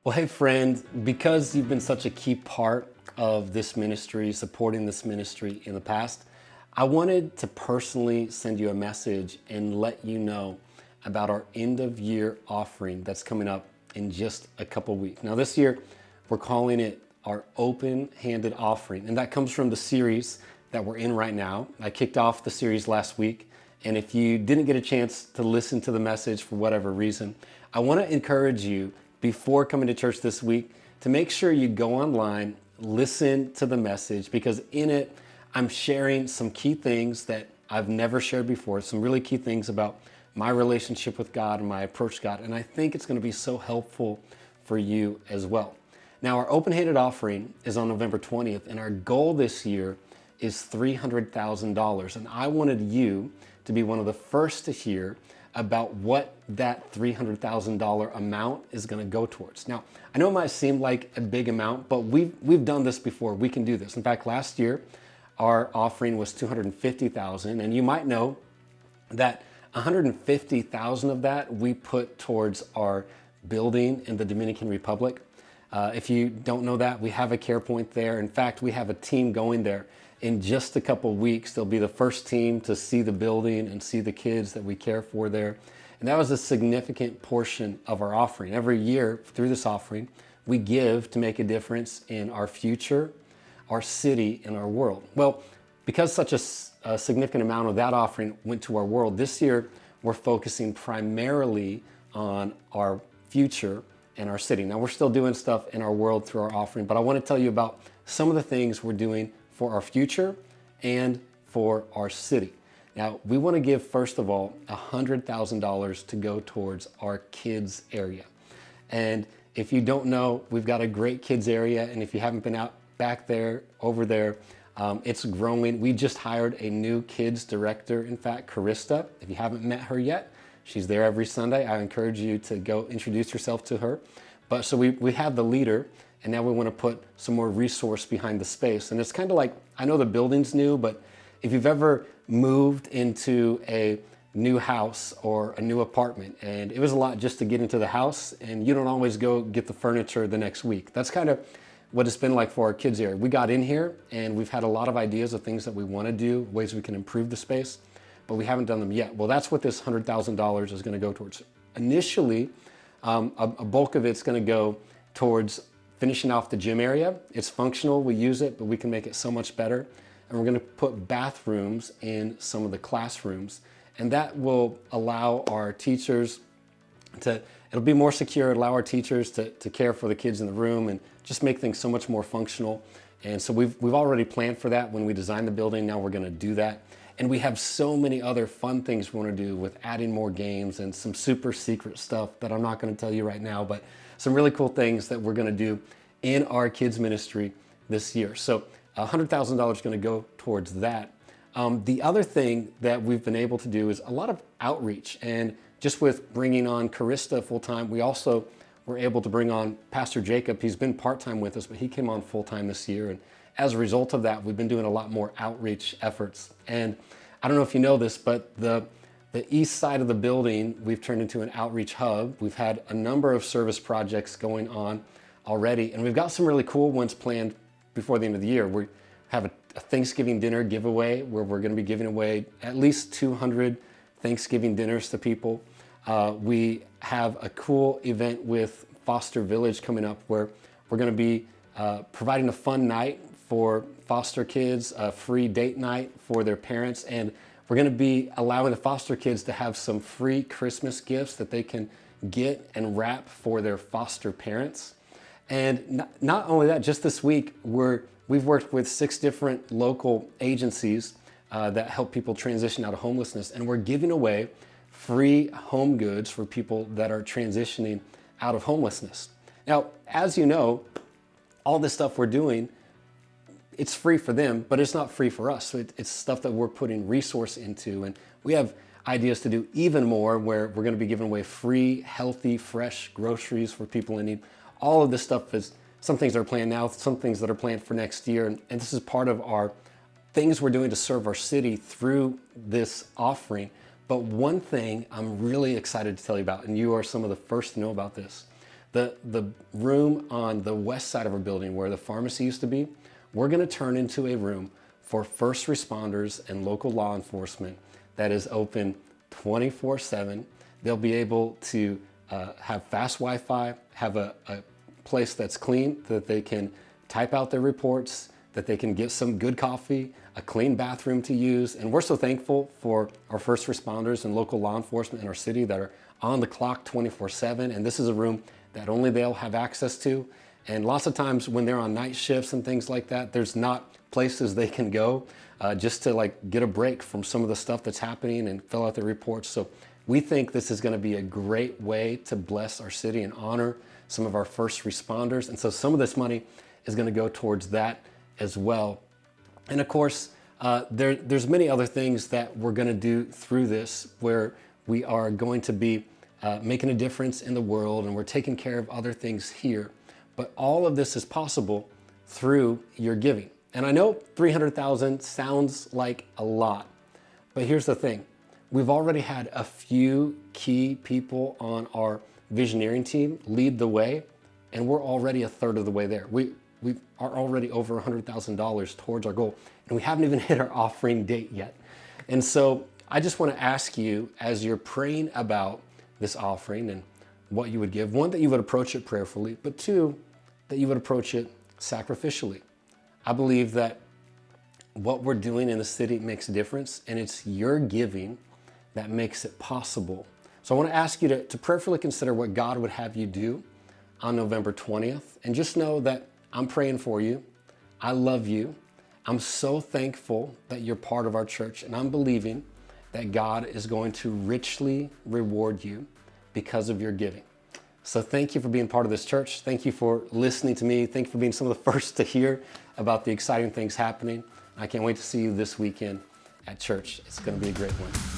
Well, hey, friend, because you've been such a key part of this ministry, supporting this ministry in the past, I wanted to personally send you a message and let you know about our end of year offering that's coming up in just a couple weeks. Now, this year, we're calling it our open handed offering, and that comes from the series that we're in right now. I kicked off the series last week, and if you didn't get a chance to listen to the message for whatever reason, I want to encourage you before coming to church this week to make sure you go online, listen to the message, because in it, I'm sharing some key things that I've never shared before, some really key things about my relationship with God and my approach to God. And I think it's going to be so helpful for you as well. Now, our open-handed offering is on November 20th, and our goal this year is $300,000. And I wanted you to be one of the first to hear about what that $300,000 amount is going to go towards. Now, I know it might seem like a big amount, but we've done this before. We can do this. In fact, last year, our offering was $250,000, and you might know that $150,000 of that we put towards our building in the Dominican Republic. If you don't know that, we have a care point there. In fact, we have a team going there. In just a couple weeks, they'll be the first team to see the building and see the kids that we care for there. And that was a significant portion of our offering. Every year through this offering, we give to make a difference in our future, our city, and our world. Well, because such a significant amount of that offering went to our world, this year we're focusing primarily on our future and our city. Now, we're still doing stuff in our world through our offering, but I want to tell you about some of the things we're doing for our future and for our city. Now, we want to give, first of all, $100,000 to go towards our kids area. And if you don't know, we've got a great kids area, and if you haven't been out back there, over there, it's growing. We just hired a new kids director, in fact, Carista. If you haven't met her yet, she's there every Sunday. I encourage you to go introduce yourself to her. But so we have the leader, and now we want to put some more resource behind the space. And it's kind of like, I know the building's new, but if you've ever moved into a new house or a new apartment, and it was a lot just to get into the house, and you don't always go get the furniture the next week. That's kind of what it's been like for our kids area. We got in here, and we've had a lot of ideas of things that we want to do, ways we can improve the space, but we haven't done them yet. Well, that's what this $100,000 is going to go towards. Initially, a bulk of it's going to go towards finishing off the gym area. It's functional, we use it, but we can make it so much better. And we're gonna put bathrooms in some of the classrooms. And that will allow our teachers it'll be more secure, allow our teachers to care for the kids in the room and just make things so much more functional. And so we've already planned for that when we designed the building. Now we're gonna do that. And we have so many other fun things we wanna do with adding more games and some super secret stuff that I'm not gonna tell you right now, but some really cool things that we're gonna do in our kids ministry this year. So $100,000 is gonna go towards that. The other thing that we've been able to do is a lot of outreach. And just with bringing on Carista full-time, we also were able to bring on Pastor Jacob. He's been part-time with us, but he came on full-time this year. And as a result of that, we've been doing a lot more outreach efforts. And I don't know if you know this, but the east side of the building, we've turned into an outreach hub. We've had a number of service projects going on already, and we've got some really cool ones planned before the end of the year. We have a Thanksgiving dinner giveaway where we're gonna be giving away at least 200 Thanksgiving dinners to people. We have a cool event with Foster Village coming up where we're gonna be providing a fun night for foster kids, a free date night for their parents, and we're going to be allowing the foster kids to have some free Christmas gifts that they can get and wrap for their foster parents. And not only that, just this week, we've worked with 6 different local agencies that help people transition out of homelessness, and we're giving away free home goods for people that are transitioning out of homelessness. Now, as you know, all this stuff we're doing, it's free for them, but it's not free for us. So it's stuff that we're putting resource into. And we have ideas to do even more where we're going to be giving away free, healthy, fresh groceries for people in need. All of this stuff is some things that are planned now, some things that are planned for next year. And this is part of our things we're doing to serve our city through this offering. But one thing I'm really excited to tell you about, and you are some of the first to know about this, The room on the west side of our building where the pharmacy used to be, we're going to turn into a room for first responders and local law enforcement that is open 24/7. They'll be able to have fast Wi-Fi, have a place that's clean, that they can type out their reports, that they can get some good coffee, a clean bathroom to use. And we're so thankful for our first responders and local law enforcement in our city that are on the clock 24/7. And this is a room that only they'll have access to. And lots of times when they're on night shifts and things like that, there's not places they can go just to like get a break from some of the stuff that's happening and fill out their reports. So we think this is going to be a great way to bless our city and honor some of our first responders. And so some of this money is going to go towards that as well. And of course, there's many other things that we're going to do through this where we are going to be making a difference in the world, and we're taking care of other things here. But all of this is possible through your giving. And I know 300,000 sounds like a lot, but here's the thing. We've already had a few key people on our visioneering team lead the way, and we're already a third of the way there. We are already over $100,000 towards our goal, and we haven't even hit our offering date yet. And so I just want to ask you, as you're praying about this offering and what you would give, one, that you would approach it prayerfully, but two, that you would approach it sacrificially. I believe that what we're doing in the city makes a difference, and it's your giving that makes it possible. So I want to ask you to prayerfully consider what God would have you do on November 20th. And just know that I'm praying for you. I love you. I'm so thankful that you're part of our church. And I'm believing that God is going to richly reward you because of your giving. So thank you for being part of this church. Thank you for listening to me. Thank you for being some of the first to hear about the exciting things happening. I can't wait to see you this weekend at church. It's going to be a great one.